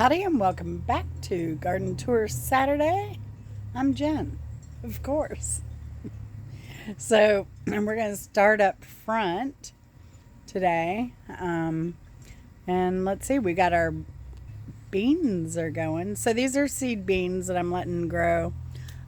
Howdy and welcome back to Garden Tour Saturday. I'm Jen, of course. So we're going to start up front today. And let's see, we got our beans are going. So these are seed beans that I'm letting grow.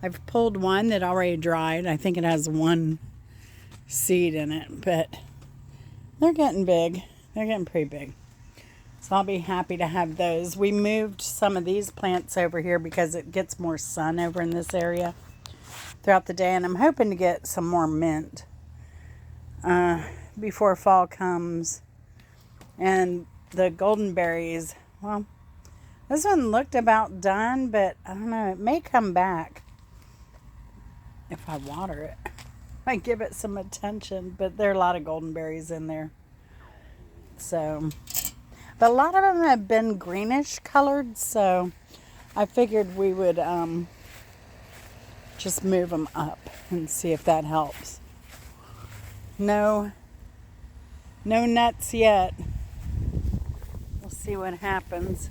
I've pulled one that already dried. I think it has one seed in it, but they're getting big. They're getting pretty big. So I'll be happy to have those. We moved some of these plants over here because it gets more sun over in this area throughout the day. And I'm hoping to get some more mint before fall comes. And the golden berries, well, this one looked about done, but I don't know. It may come back if I water it. I give it some attention, but there are a lot of golden berries in there. So... but a lot of them have been greenish colored, so I figured we would just move them up and see if that helps. No nuts yet. We'll see what happens.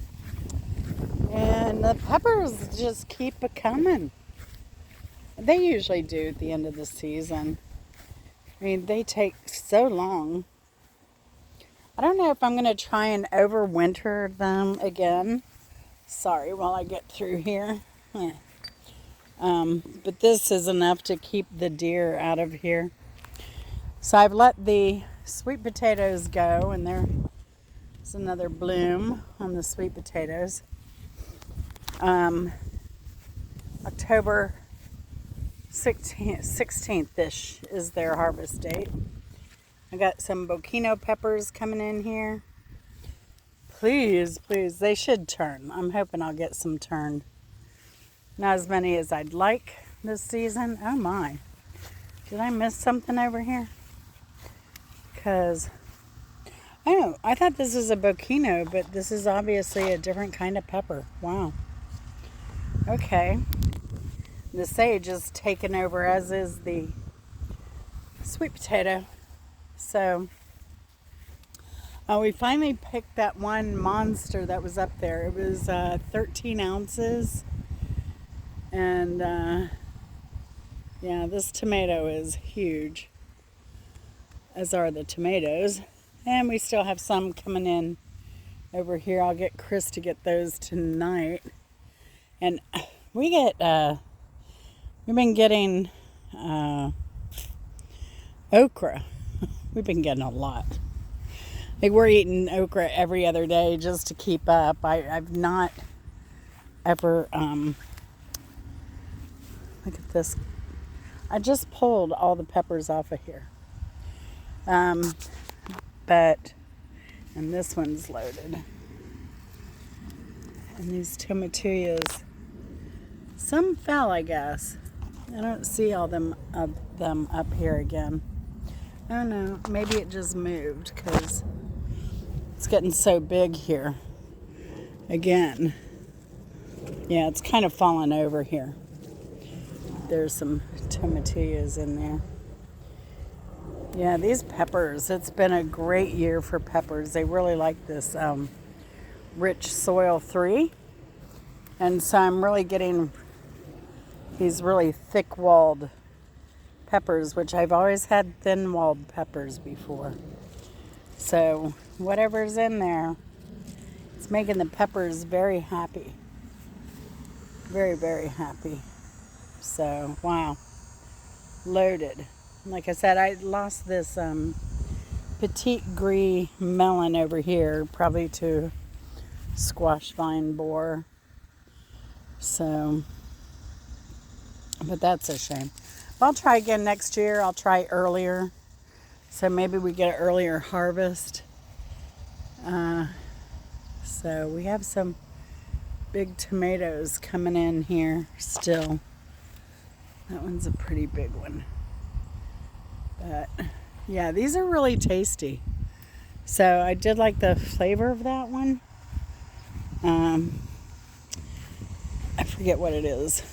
And the peppers just keep a-coming. They usually do at the end of the season. I mean, they take so long. I don't know if I'm going to try and overwinter them again. Sorry, while I get through here. But this is enough to keep the deer out of here. So I've let the sweet potatoes go, and there's another bloom on the sweet potatoes. October 16th-ish is their harvest date. I got some bocchino peppers coming in here. Please, they should turn. I'm hoping I'll get some turned. Not as many as I'd like this season. Oh my. Did I miss something over here? Because, oh, I thought this was a bocchino, but this is obviously a different kind of pepper. Wow. Okay. The sage is taken over, as is the sweet potato. So, we finally picked that one monster that was up there. It was 13 ounces. And, yeah, this tomato is huge, as are the tomatoes. And we still have some coming in over here. I'll get Chris to get those tonight. And we've been getting okra. We've been getting a lot. Like, we're eating okra every other day just to keep up. I've not ever, look at this. I just pulled all the peppers off of here. And this one's loaded. And these tomatillas, some fell, I guess. I don't see all them up here again. I don't know, maybe it just moved because it's getting so big here. Again. Yeah, it's kind of fallen over here. There's some tomatillas in there. Yeah, these peppers, it's been a great year for peppers. They really like this rich soil 3. And so I'm really getting these really thick-walled peppers, which I've always had thin-walled peppers before. So whatever's in there, it's making the peppers very happy. Very, very happy. So, wow. Loaded. Like I said, I lost this petite gris melon over here, probably to squash vine borer. So, but that's a shame. I'll try again next year. I'll try earlier. So maybe we get an earlier harvest. So we have some big tomatoes coming in here still. That one's a pretty big one. But yeah, these are really tasty. So I did like the flavor of that one. I forget what it is.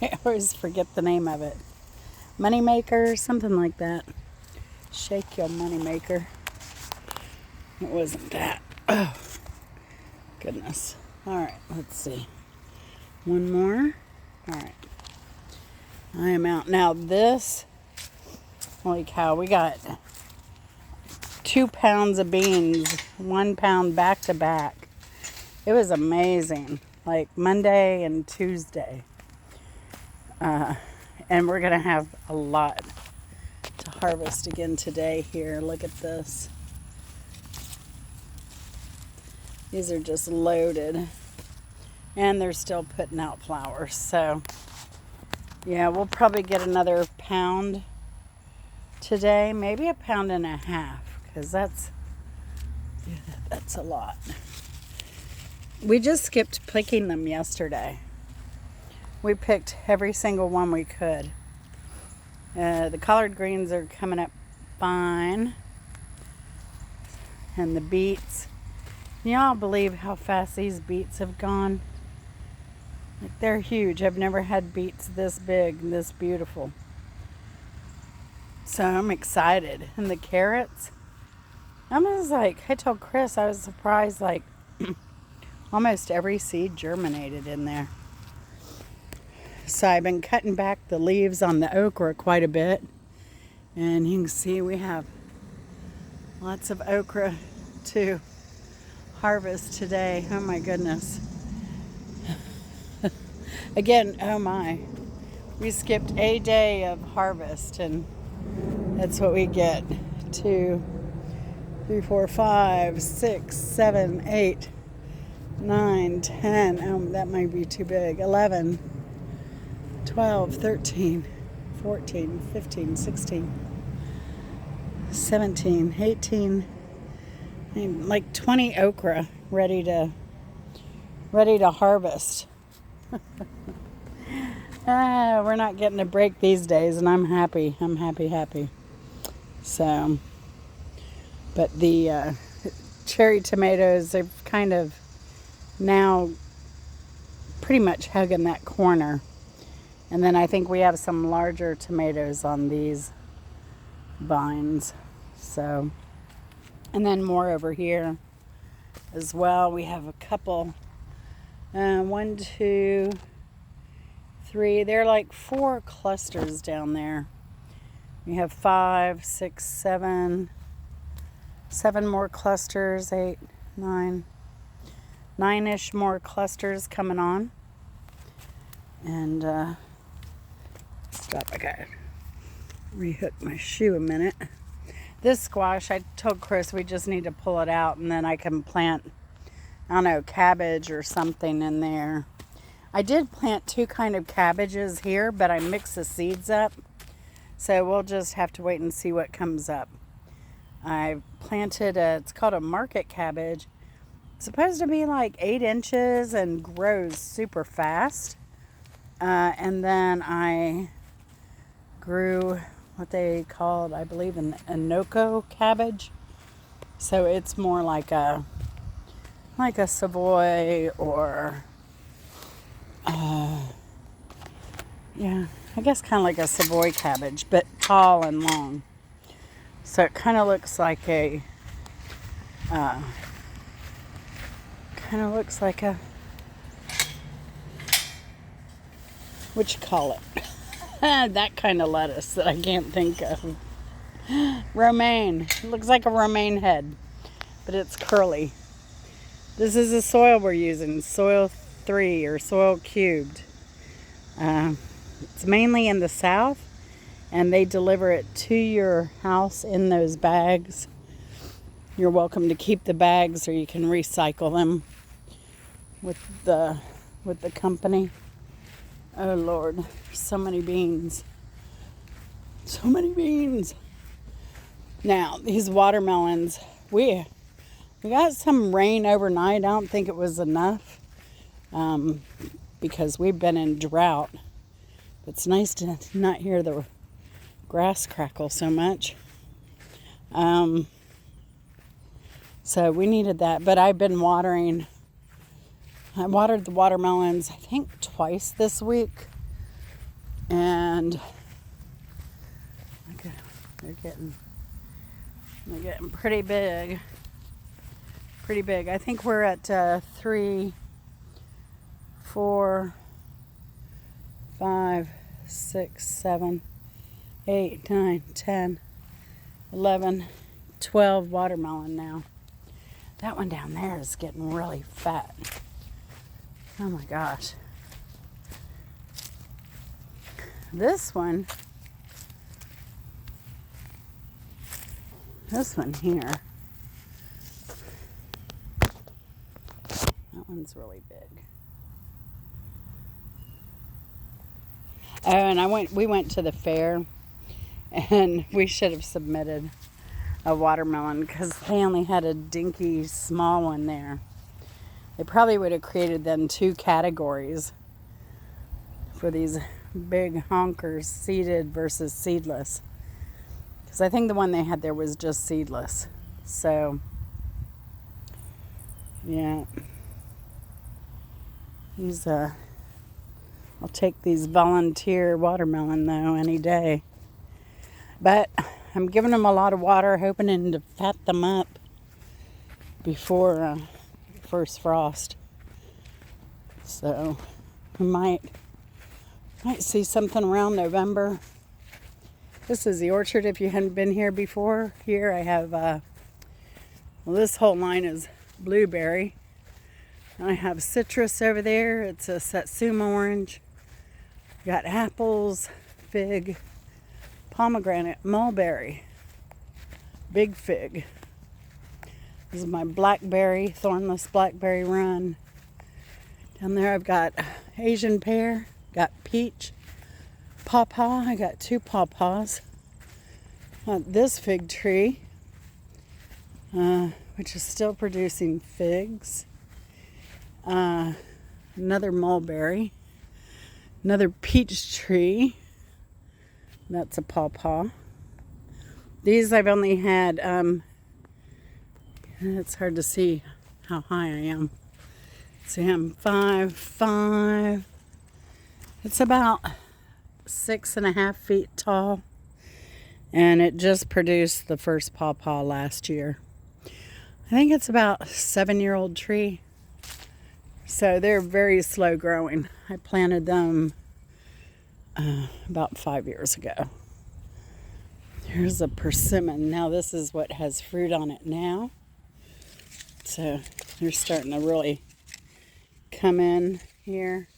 I always forget the name of it. Moneymaker, something like that. Shake your moneymaker. It wasn't that. Oh, goodness. All right, let's see. One more. All right. I am out. Now this, holy cow, we got 2 pounds of beans, 1 pound back to back. It was amazing. Like Monday and Tuesday. And we're going to have a lot to harvest again today here. Look at this. These are just loaded. And they're still putting out flowers. So, yeah, we'll probably get another pound today. Maybe 1.5 pounds. Because that's a lot. We just skipped picking them yesterday. We picked every single one we could. The collard greens are coming up fine. And the beets. Y'all believe how fast these beets have gone? Like, they're huge. I've never had beets this big and this beautiful. So I'm excited. And the carrots. I was like, I told Chris, I was surprised, like, almost every seed germinated in there. So I've been cutting back the leaves on the okra quite a bit. And you can see we have lots of okra to harvest today. Oh my goodness. Again, oh my. We skipped a day of harvest and that's what we get. 2, 3, 4, 5, 6, 7, 8, 9, 10. Oh, that might be too big. 11, 12, 13, 14, 15, 16, 17, 18, like 20 okra ready to harvest. We're not getting a break these days, and I'm happy. I'm happy. So, but the cherry tomatoes, they've kind of now pretty much hugging that corner. And then I think we have some larger tomatoes on these vines. So, and then more over here as well. We have a couple, 1, 2, 3. They're like 4 clusters down there. We have 5, 6, 7 more clusters, 8, 9, 9-ish more clusters coming on. And stop, I gotta rehook my shoe a minute. This squash, I told Chris we just need to pull it out and then I can plant, I don't know, cabbage or something in there. I did plant 2 kind of cabbages here, but I mixed the seeds up. So we'll just have to wait and see what comes up. I planted it's called a market cabbage. It's supposed to be like 8 inches and grows super fast. And then I grew what they called, I believe, an Enoco cabbage. So it's more like a Savoy or, yeah, I guess kind of like a Savoy cabbage, but tall and long. So it kind of looks like a, what you call it? That kind of lettuce that I can't think of. Romaine. It looks like a romaine head, but it's curly. This is the soil we're using, soil 3 or soil cubed. It's mainly in the south, and they deliver it to your house in those bags. You're welcome to keep the bags, or you can recycle them with the company. Oh Lord, so many beans. So many beans. Now, these watermelons, we got some rain overnight. I don't think it was enough because we've been in drought. It's nice to not hear the grass crackle so much. So we needed that, but I've been watering. I watered the watermelons, I think, twice this week. And they're getting pretty big. I think we're at 3 4, 5, 6, 7, 8, 9, 10, 11, 12 watermelon now. That one down there is getting really fat. Oh my gosh. This one here, that one's really big. Oh, and we went to the fair, and we should have submitted a watermelon because they only had a dinky small one there. They probably would have created then 2 categories for these big honkers, seeded versus seedless. Because I think the one they had there was just seedless. So, yeah. I'll take these volunteer watermelon though any day. But I'm giving them a lot of water, hoping to fat them up before first frost. So we might see something around November. This is the orchard if you hadn't been here before. Here I have, well, this whole line is blueberry. I have citrus over there. It's a Satsuma orange. Got apples, fig, pomegranate, mulberry, big fig. This is my blackberry, thornless blackberry run. Down there I've got Asian pear, got peach, pawpaw. I got 2 pawpaws. This fig tree, which is still producing figs. Another mulberry. Another peach tree. That's a pawpaw. These I've only had, it's hard to see how high I am. See, I'm 5'5". It's about 6.5 feet tall. And it just produced the first pawpaw last year. I think it's about a 7-year-old tree. So they're very slow growing. I planted them about 5 years ago. Here's a persimmon. Now this is what has fruit on it now. So they're starting to really come in here.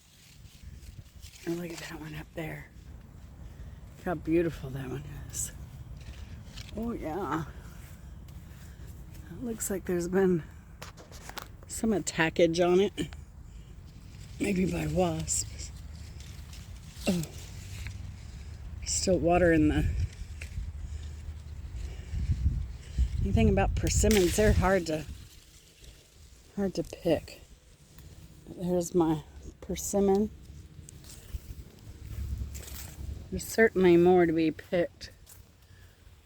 Oh, look at that one up there. Look how beautiful that one is. Oh yeah. It looks like there's been some attackage on it. Maybe by wasps. Oh. Still water in the... Anything about persimmons, they're hard to pick. There's my persimmon. There's certainly more to be picked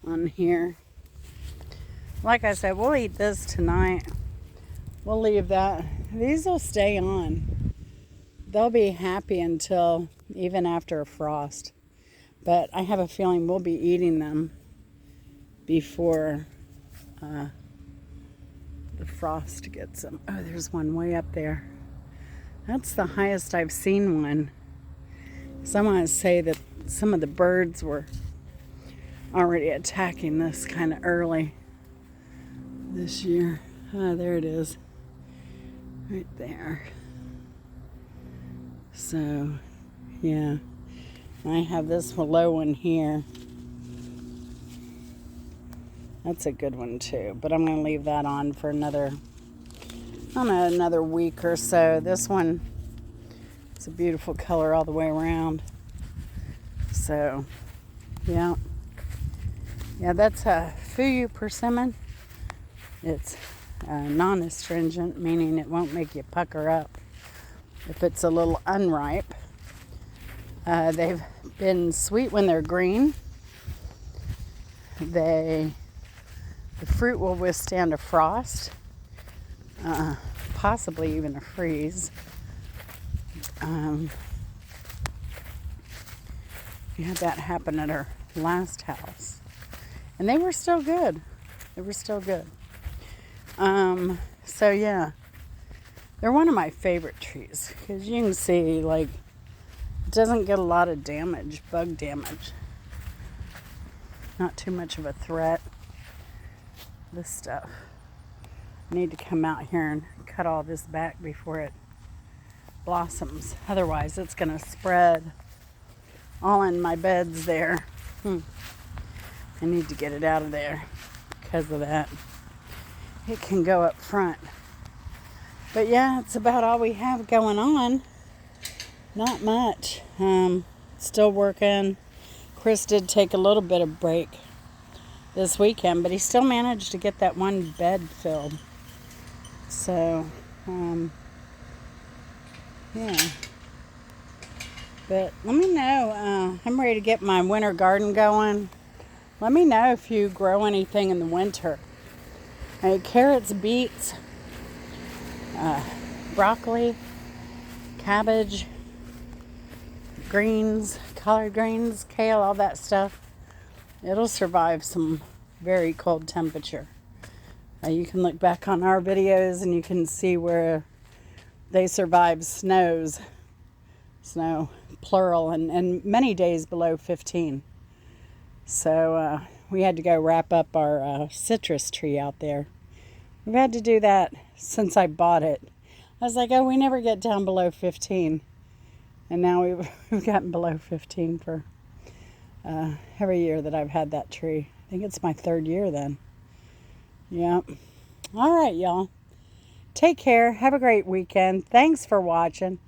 on here. Like I said, we'll eat this tonight. We'll leave that. These will stay on. They'll be happy until even after a frost. But I have a feeling we'll be eating them before the frost gets them. Oh, there's one way up there. That's the highest I've seen one. So I want to say that some of the birds were already attacking this kind of early this year. Ah, there it is. Right there. So, yeah. I have this low one here. That's a good one too, but I'm going to leave that on for another week or so. This one, it's a beautiful color all the way around. So, yeah. Yeah, that's a Fuyu persimmon. It's non-astringent, meaning it won't make you pucker up if it's a little unripe. They've been sweet when they're green. The fruit will withstand a frost, possibly even a freeze. We had that happen at our last house, and they were still good. So yeah, They're one of my favorite trees because you can see, like, it doesn't get a lot of damage, bug damage. Not too much of a threat. This stuff. I need to come out here and cut all this back before it blossoms. Otherwise, it's going to spread all in my beds there. I need to get it out of there because of that. It can go up front. But yeah, it's about all we have going on. Not much. Still working. Chris did take a little bit of break this weekend, but he still managed to get that one bed filled. So, yeah. But let me know. I'm ready to get my winter garden going. Let me know if you grow anything in the winter. Carrots, beets, broccoli, cabbage, greens, collard greens, kale, all that stuff. It'll survive some very cold temperature. You can look back on our videos and you can see where they survive snow, plural, and many days below 15. So we had to go wrap up our citrus tree out there. We've had to do that since I bought it. I was like, oh, we never get down below 15. And now we've gotten below 15 for every year that I've had that tree. I think it's my 3rd year then. Yeah. All right, y'all. Take care. Have a great weekend. Thanks for watching.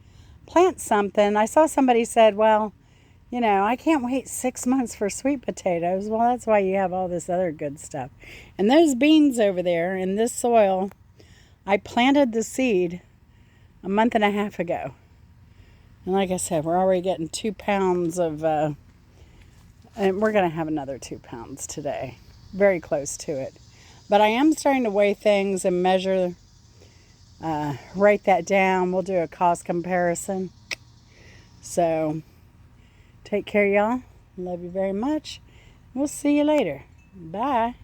Plant something. I saw somebody said, well, you know, I can't wait 6 months for sweet potatoes. Well, that's why you have all this other good stuff. And those beans over there in this soil, I planted the seed a month and a half ago. And like I said, we're already getting 2 pounds of, and we're going to have another 2 pounds today. Very close to it. But I am starting to weigh things and measure, write that down. We'll do a cost comparison. So, take care, y'all. Love you very much. We'll see you later. Bye.